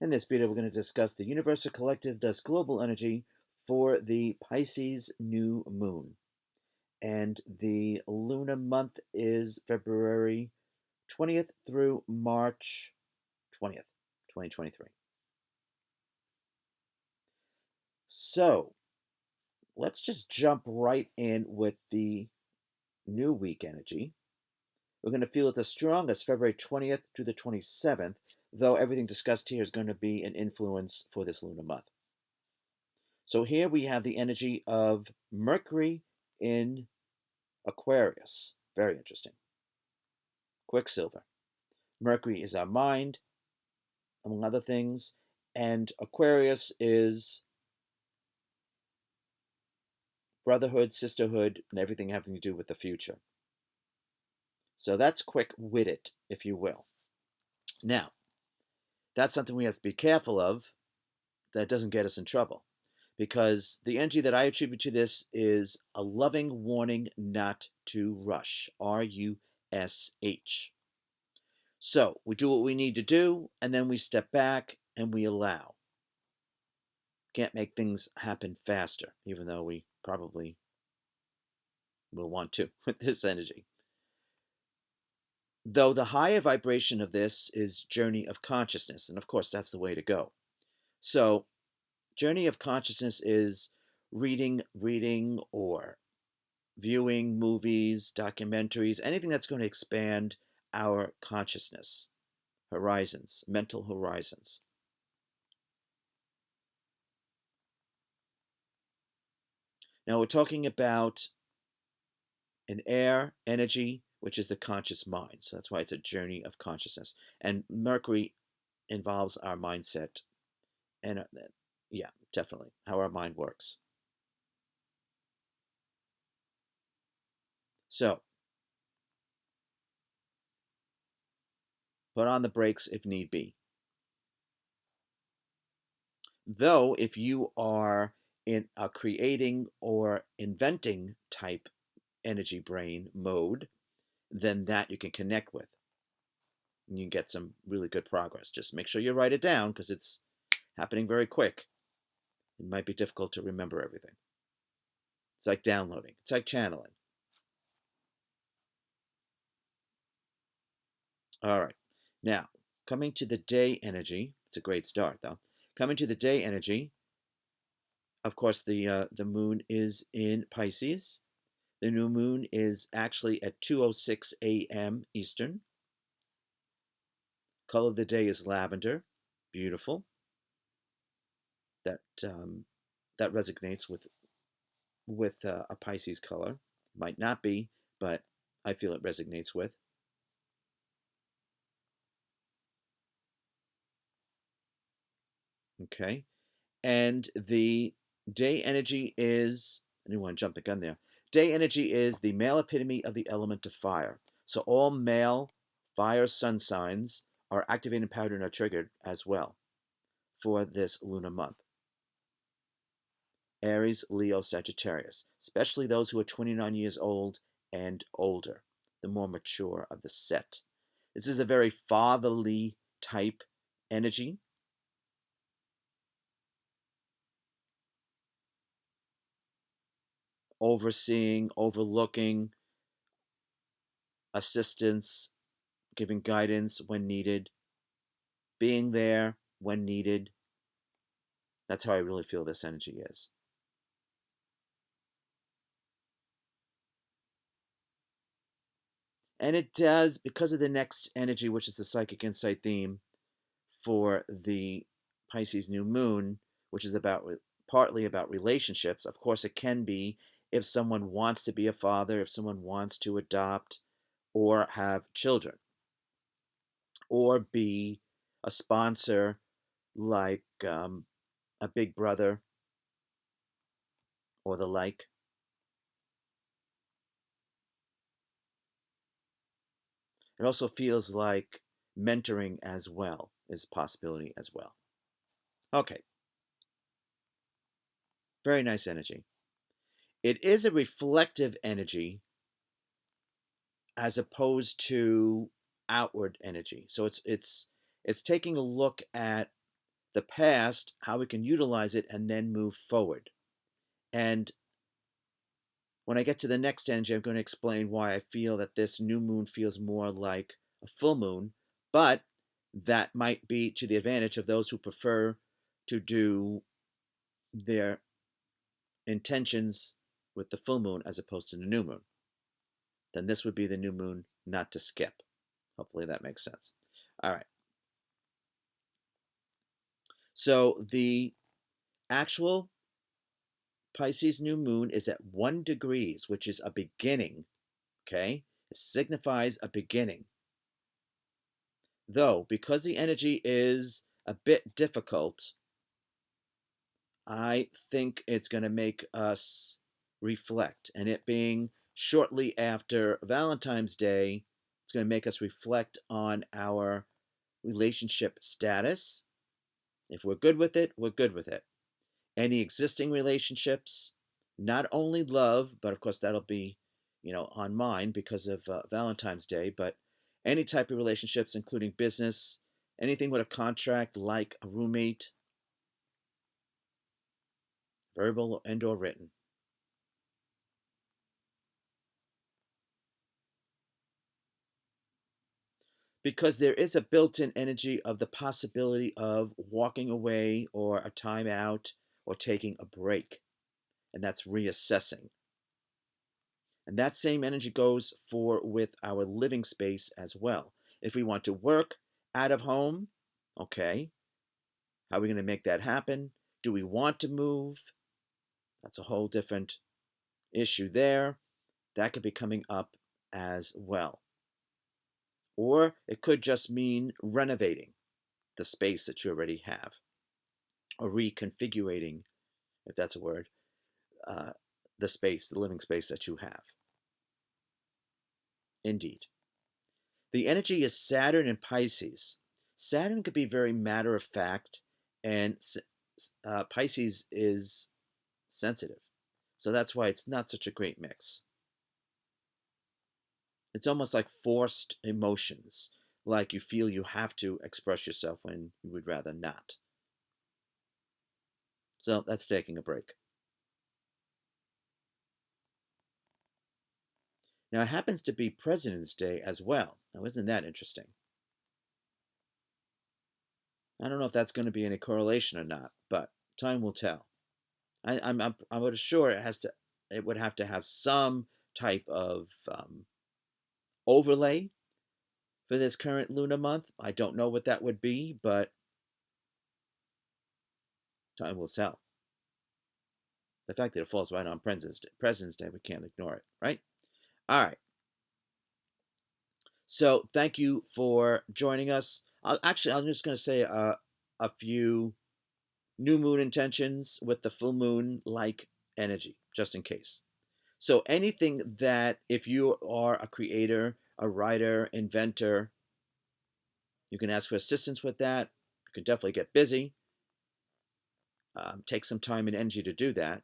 In this video, we're going to discuss the Universal Collective, thus global energy, for the Pisces new moon. And the lunar month is February 20th through March 20th, 2023. So let's just jump right in with the new week energy. We're going to feel it the strongest February 20th to the 27th, though everything discussed here is going to be an influence for this lunar month. So here we have the energy of Mercury in Aquarius. Very interesting. Quicksilver. Mercury is our mind, among other things, and Aquarius is brotherhood, sisterhood, and everything having to do with the future. So that's quick-witted, if you will. Now, that's something we have to be careful of that doesn't get us in trouble, because the energy that I attribute to this is a loving warning not to rush. R-U-S-H. So we do what we need to do, and then we step back and we allow. Can't make things happen faster, even though we probably will want to with this energy. Though the higher vibration of this is journey of consciousness, and of course that's the way to go. So journey of consciousness is reading, or viewing movies, documentaries, anything that's going to expand our consciousness, horizons, mental horizons. Now we're talking about an air energy, which is the conscious mind. So that's why it's a journey of consciousness. And Mercury involves our mindset. And yeah, definitely, how our mind works. So put on the brakes if need be. Though, if you are in a creating or inventing type energy brain mode, then that you can connect with. And you can get some really good progress. Just make sure you write it down because it's happening very quick. It might be difficult to remember everything. It's like downloading. It's like channeling. All right. Now, coming to the day energy. It's a great start, though. Coming to the day energy. Of course, the moon is in Pisces. The new moon is actually at 2:06 a.m. Eastern. Color of the day is lavender. Beautiful. That that resonates with a Pisces color. Might not be, but I feel it resonates with. Okay. And the day energy is, I didn't want to jump the gun there. Day energy is the male epitome of the element of fire. So all male fire sun signs are activated, empowered, and are triggered as well for this lunar month. Aries, Leo, Sagittarius, especially those who are 29 years old and older, the more mature of the set. This is a very fatherly type energy. Overseeing, overlooking, assistance, giving guidance when needed, being there when needed. That's how I really feel this energy is. And it does, because of the next energy, which is the psychic insight theme for the Pisces new moon, which is partly about relationships. Of course, it can be if someone wants to be a father, if someone wants to adopt or have children, or be a sponsor like a big brother or the like. It also feels like mentoring as well is a possibility as well. Okay, very nice energy. It is a reflective energy as opposed to outward energy. So it's taking a look at the past, how we can utilize it, and then move forward. And when I get to the next energy, I'm going to explain why I feel that this new moon feels more like a full moon, but that might be to the advantage of those who prefer to do their intentions with the full moon as opposed to the new moon. Then this would be the new moon not to skip. Hopefully that makes sense. All right. So the actual Pisces new moon is at 1 degrees, which is a beginning. Okay? It signifies a beginning. Though, because the energy is a bit difficult, I think it's going to make us reflect. And it being shortly after Valentine's Day, it's going to make us reflect on our relationship status. If we're good with it, we're good with it. Any existing relationships, not only love, but of course that'll be, on mine because of Valentine's Day, but any type of relationships, including business, anything with a contract like a roommate, verbal and or written. Because there is a built-in energy of the possibility of walking away or a time out or taking a break, and that's reassessing. And that same energy goes for with our living space as well. If we want to work out of home, okay, how are we going to make that happen? Do we want to move? That's a whole different issue there. That could be coming up as well. Or it could just mean renovating the space that you already have, or reconfiguring, if that's a word, uh, the living space that you have. Indeed. The energy is Saturn and Pisces. Saturn could be very matter of fact, and Pisces is sensitive. So that's why it's not such a great mix. It's almost like forced emotions, like you feel you have to express yourself when you would rather not. So that's taking a break. Now, it happens to be President's Day as well. Now, isn't that interesting? I don't know if that's going to be any correlation or not, but time will tell. I would assure it would have to have some type of overlay for this current lunar month. I don't know what that would be, but time will tell. The fact that it falls right on President's Day, we can't ignore it, right? All right. So thank you for joining us. I'm just going to say a few new moon intentions with the full moon like energy, just in case. So anything that, if you are a creator, a writer, inventor, you can ask for assistance with that. You can definitely get busy. Take some time and energy to do that.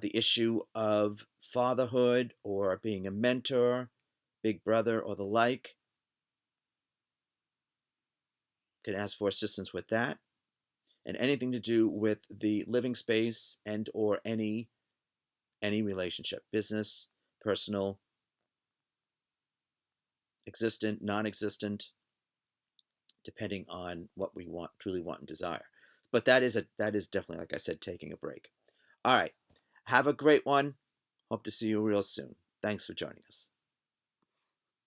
The issue of fatherhood or being a mentor, big brother, or the like, you can ask for assistance with that. And anything to do with the living space and or any relationship, business, personal, existent, non-existent, depending on what we truly want and desire. But that is definitely, like I said, taking a break. All right. Have a great one. Hope to see you real soon. Thanks for joining us.